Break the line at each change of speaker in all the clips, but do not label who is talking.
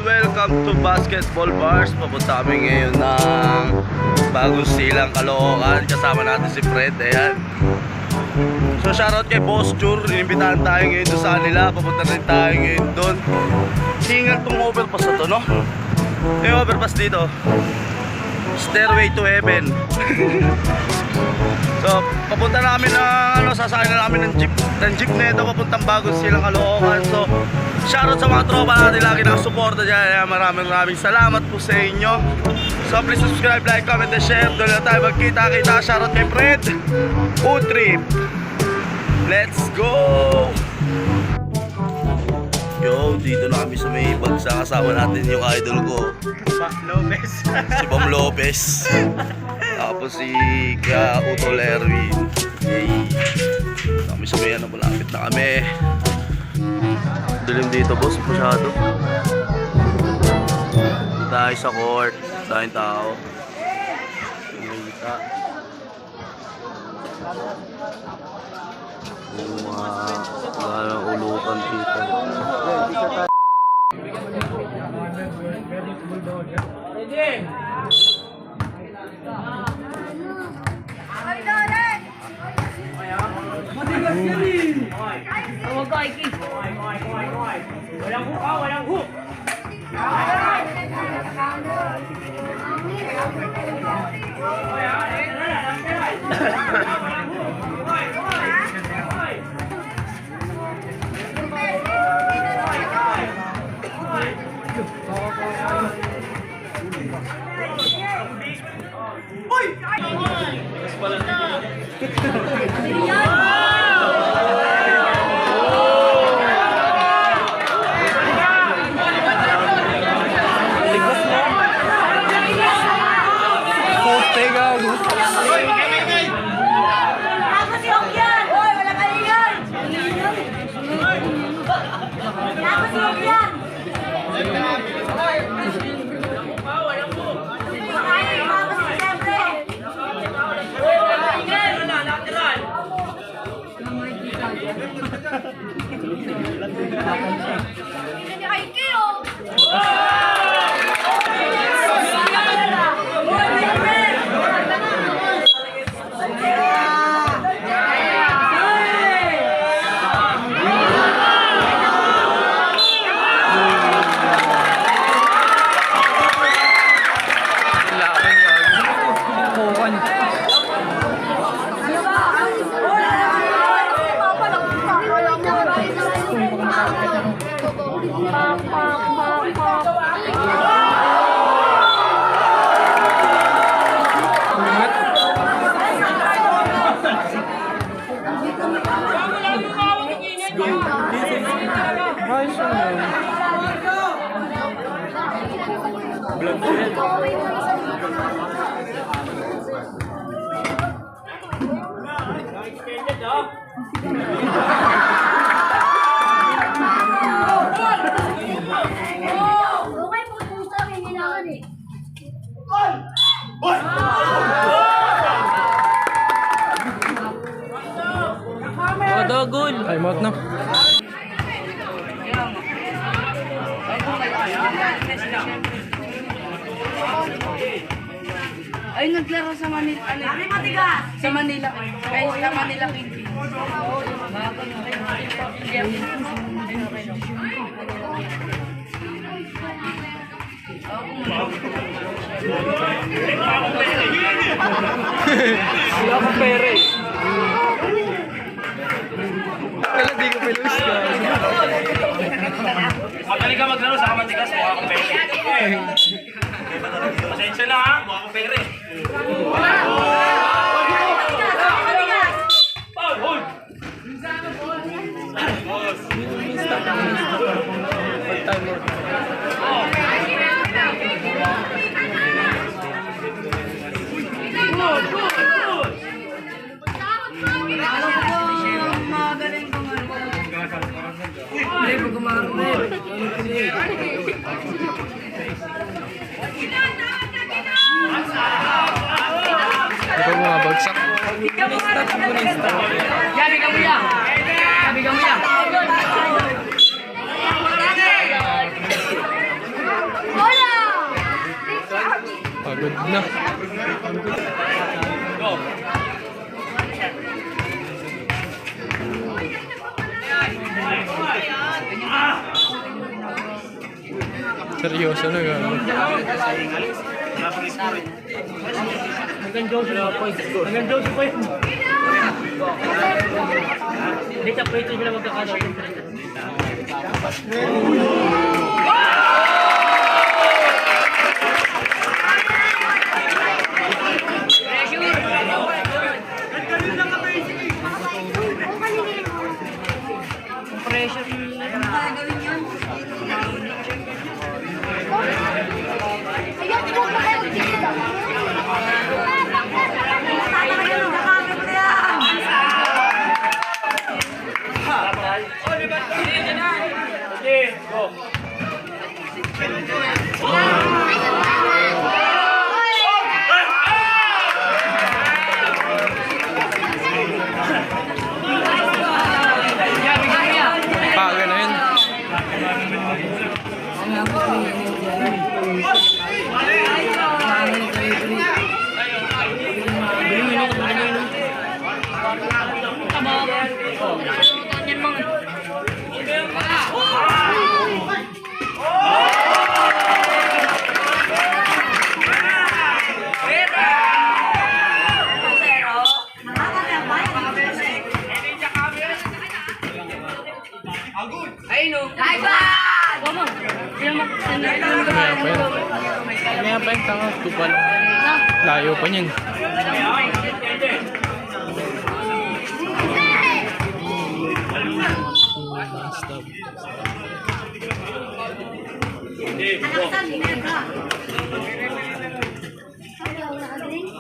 Welcome to Basketball Bars. Papunta kami ngayon ng bagong silang Caloocan. Kasama natin si Fred. Ayan. So shoutout kay Boss Jur. Inimbitahan tayo ngayon doon sa kanila. Papunta rin tayo ngayon doon. Hingal tong overpass na to, no? Yung overpass dito, Stairway to Heaven. So papunta namin ng sasakay na namin ng jeep na ito papuntang bagong silang Caloocan. So shoutout sa mga tropa natin lagi nakasuporta dyan. Maraming salamat po sa inyo. So please subscribe, like, comment, and share. Doon na tayo magkita-kita. Shoutout kay Fred Utrip. Let's go! Yo, dito na kami sa may bagsa. Kasama natin yung idol ko,
Lopez.
si Bam Lopez. Tapos si Utol Erwin. Hey. Kami sa may malapit na kami. Dilim dito, boss, masyado. Tayo sa court, tayong tao. Kumita. Mga ulukan dito.
Walang hook.
Okay po puso, hindi naman eh.
Dagol. Time out na.
Ay, naglaro sa Manila. Sa Manila. Ay, sa Manila King.
Wala akong pera eh. Kala di ko pilus ka.
Magaling ka maglaro sa kamatigas, mukha akong pere. Pasensya na ha, mukha akong pere. Foul, hold!
Time out.
Magaling ko nga. Hindi mo gumagawa.
Ito mga bagsak.
Yabi ka mo yan. Yabi ka mo yan. Hola!
Pagod na.
Go!
Seryoso na gano'n.
Hanggang Josie pa yun. Hindi sa plate sila magkakanood.
Pressure. Gagawin yun. Ayun, ito ba kayo dito?
Okay, go!
Paga na yun. Kaya pa yung tanga, tupal. Layo pa niyan. Stop.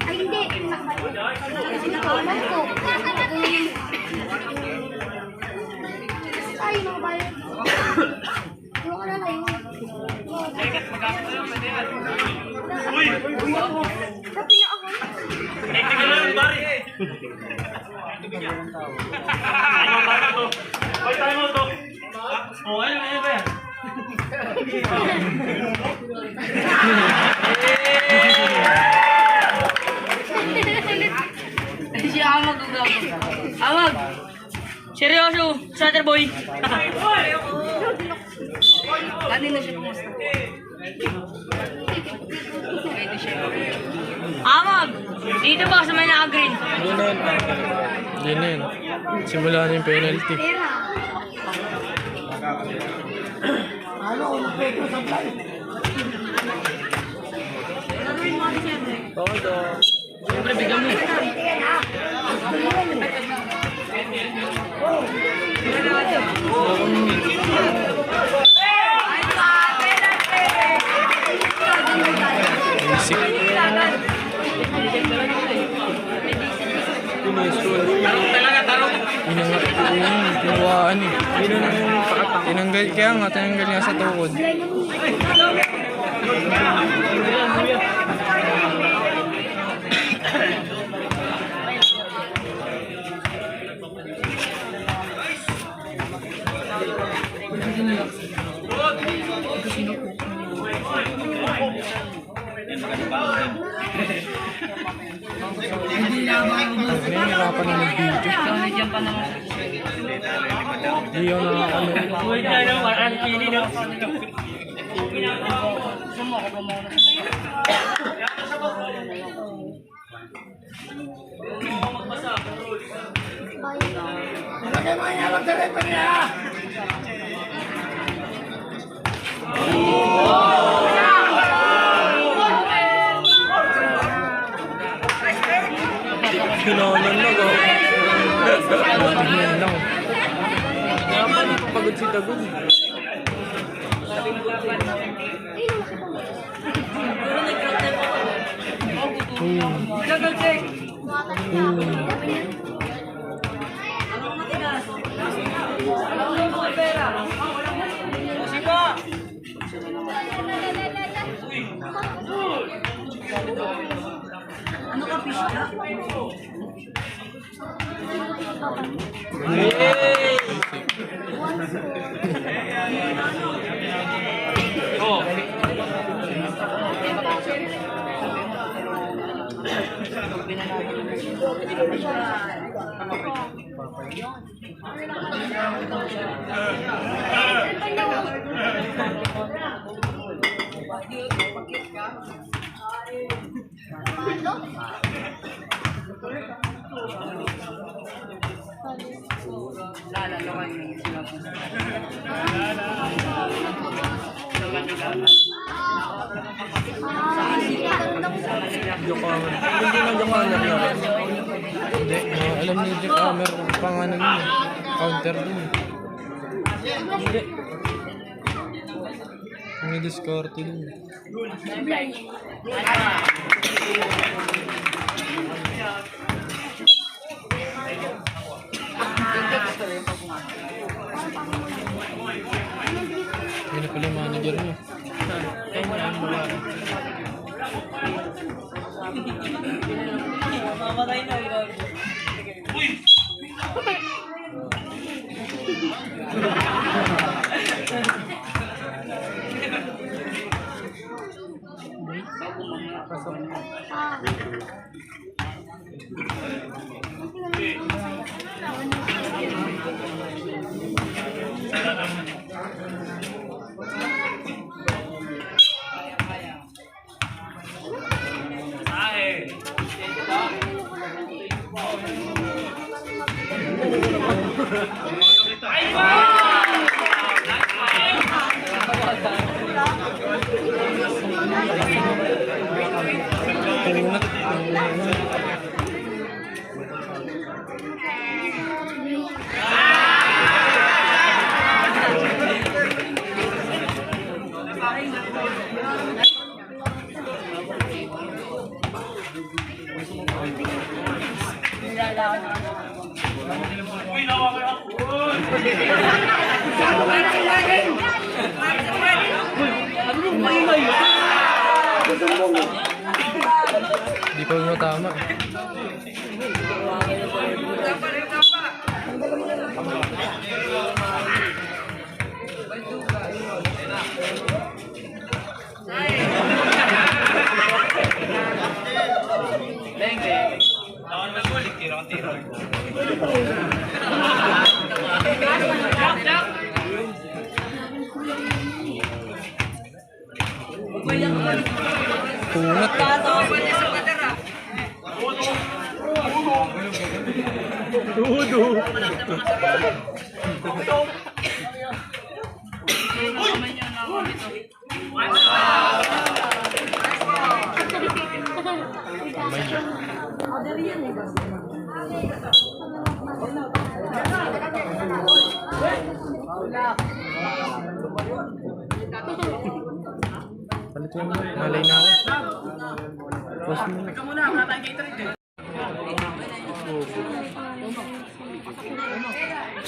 Ay, hindi. Nakabalan ko. Ay, nakabalan. Yung ano na yun.
Uy!
Sabi niya ako.
Tingnan mo yung bari! Hoy, tayo mo to! Oh, ano ba yan?
Siya ang magagawa. Awag! Seryoso, Sutter Boy! Kanina siya kumusta? Awag! Dito ba sa may naka-green?
Hindi na yun. Hindi na yun. Simula na yung penalty. Todo.
Siyempre, bigyan mo.
Basic. Pinusto. Tinuwaan eh. Tinanggal, kaya nga, tinanggal niya sa tukod. Nahihirapan na mag-video. Hindi yun na ano. Kinanan lang ako. Tingnan lang. Kaya pa dito pagod si Dagod.
Ano ka, pista?
Oh.
Jackhammer. Hindi na Jackhammer na. Hindi. Alam ni Jackhammer pangalan yun eh. Counter din eh. Hindi. May discarte din eh. Hindi na pala yung manager niya. Kaya niya ang wala.
Mamatay na yun.
Di pa mo tama. Punat. Dudo. Palit mo, malay na ako. Post mo.
Teka muna, wala tayong catering.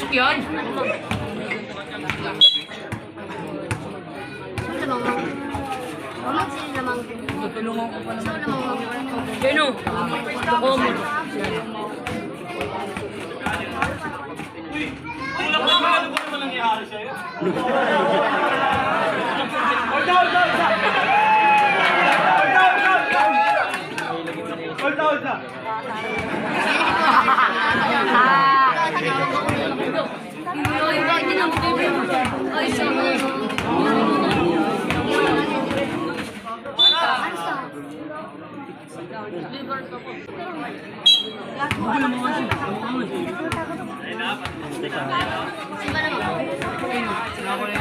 Pasok yan. Tutulungan ko pa naman. Yan o. Ako mo.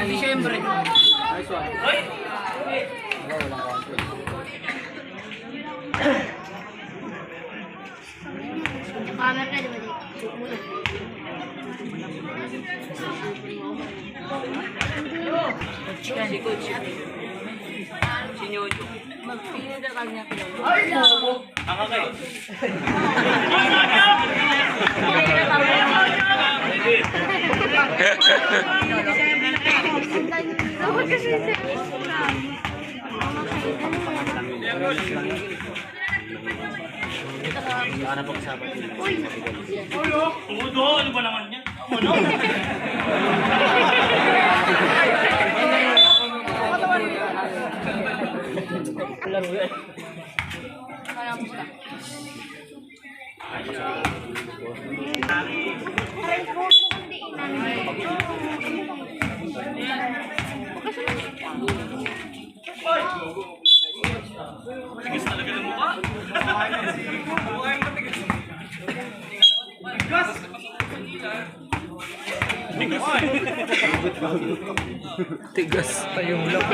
Disyembre.
Camera na diba?
Sinyojo.
Ano ba naman yan? Ano? Matigas talaga ng mukha. Mukha yung matigas. Matigas!
Tigas tayong lang.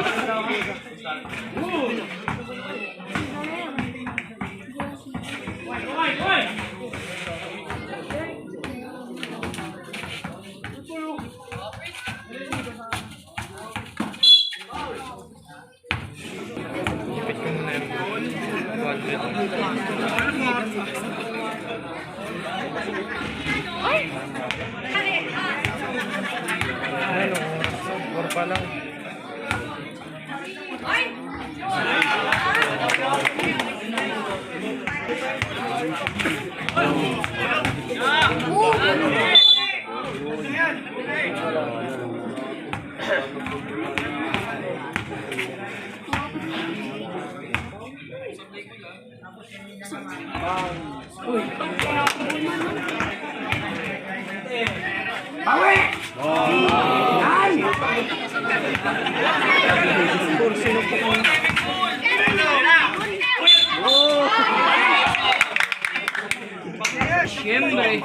Ano, or pa lang.
Disyembre.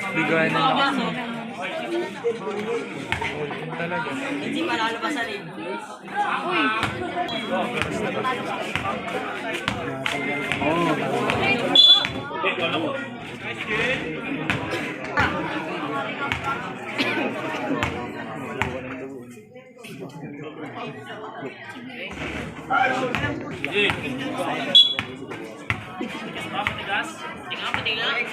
Bigay na lang. Talaga.
Hindi malalabasan rin.
Matigas? Tingnan, matigas.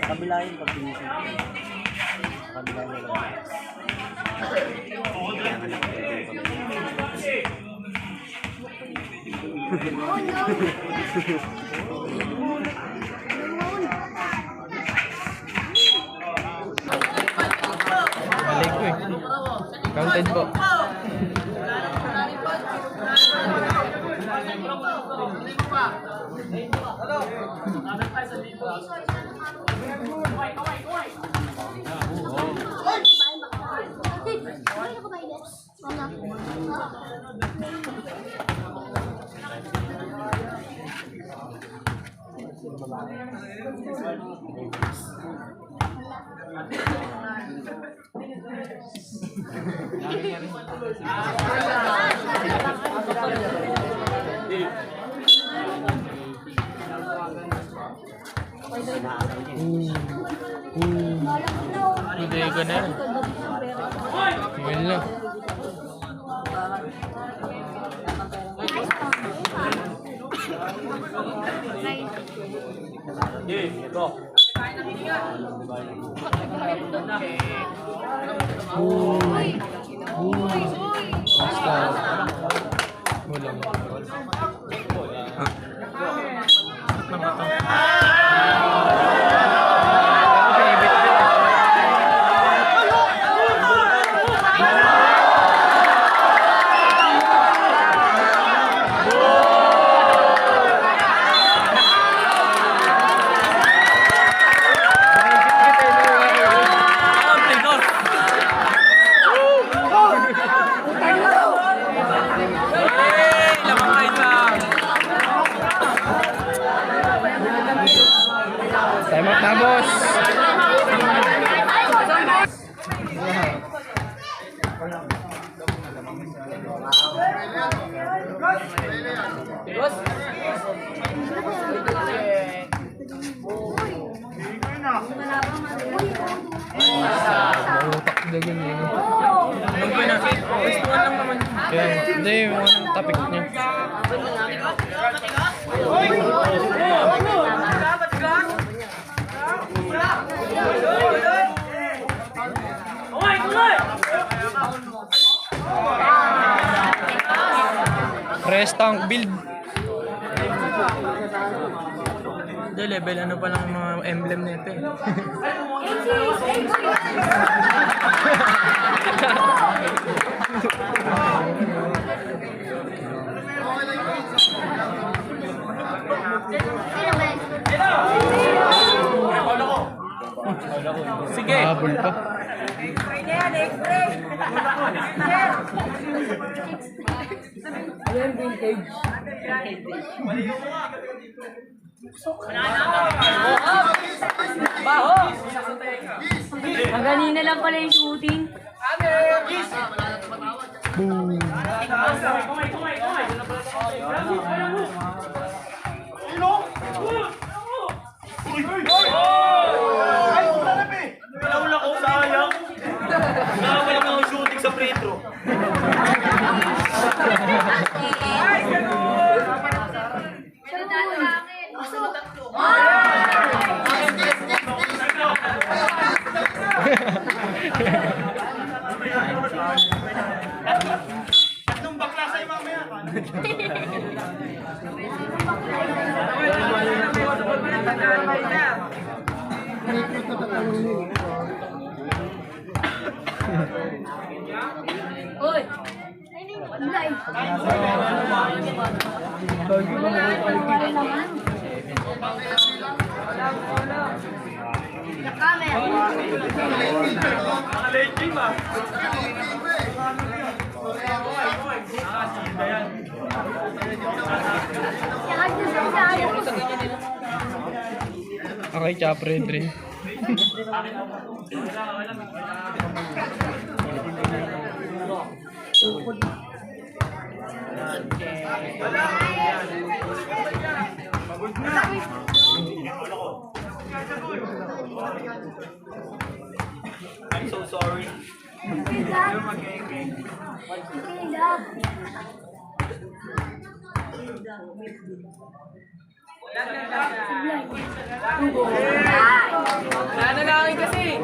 Kabilahin pag pinisip. Kabilahin na lang.
Balik ko eh. Counted po. Hindi ka na yan. Tingnan lang. Basta. Wala. Time out na, boss. Mahutak dagan yun. Anong ba na? Gustuhan lang naman. Kaya, hindi, yung anong topic niya. Rest tank build. Hindi, level ano pa lang yung mga emblem nito eh. Sige. Habol pa.
Baho! Ang ganina lang pala yung shooting.
Boom.
Wala ko, sayang. Nakawala ko ang shooting sa free throw. Tatlong bakla sa'yo mamaya.
Uy! Ulay! Jackhammer!
Naka-late ba?
Okay, chop red rin.
I'm so sorry.
Nanalangin kasi!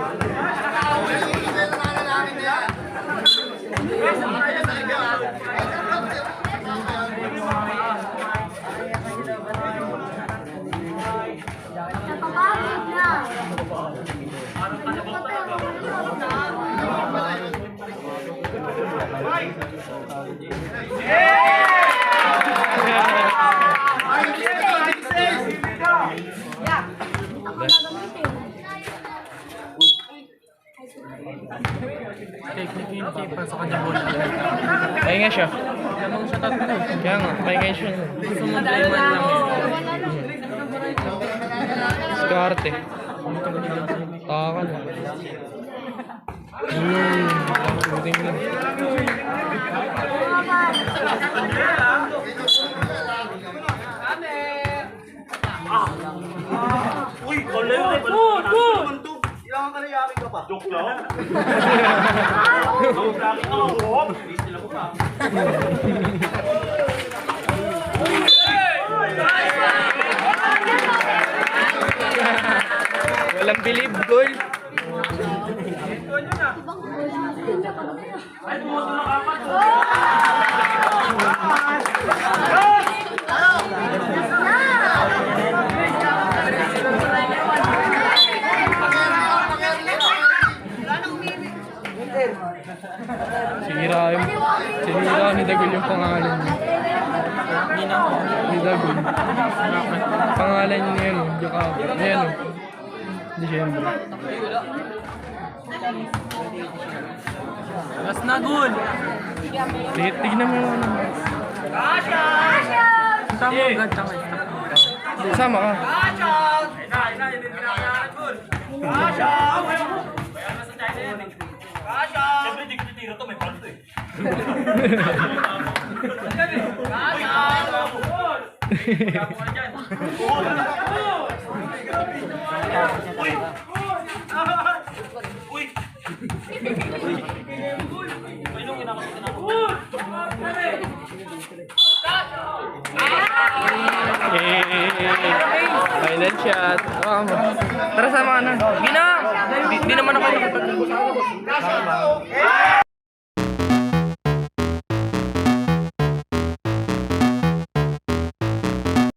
Napapagod na.
Technically, pa sa kanya bola. Kaya nga siya. Lamang siya tatlo. Kaya nga, kaya nga siya. Gusto mo diamond lang eh. Skarte. Takal. Buting lang.
Uy, call na yun.
Ilangan ka na yakin ka pa.
Joke lang. Joke lang. Oo. Sila ko pa.
Walang believe goal.
Ay, bumoto na kapat.
Sinira ni Dagul yung pangalan niya. Ni Dagul. Pangalan niya na yun, Jackhammer. Ayan o. December.
Mas na gul.
Tignan mo yung ano.
Sama agad tama.
Sama ka.
Siyempre, di ko titira to. May palto eh. Uy!
Final shot. Tara sama ka na.
Di naman ako nakapag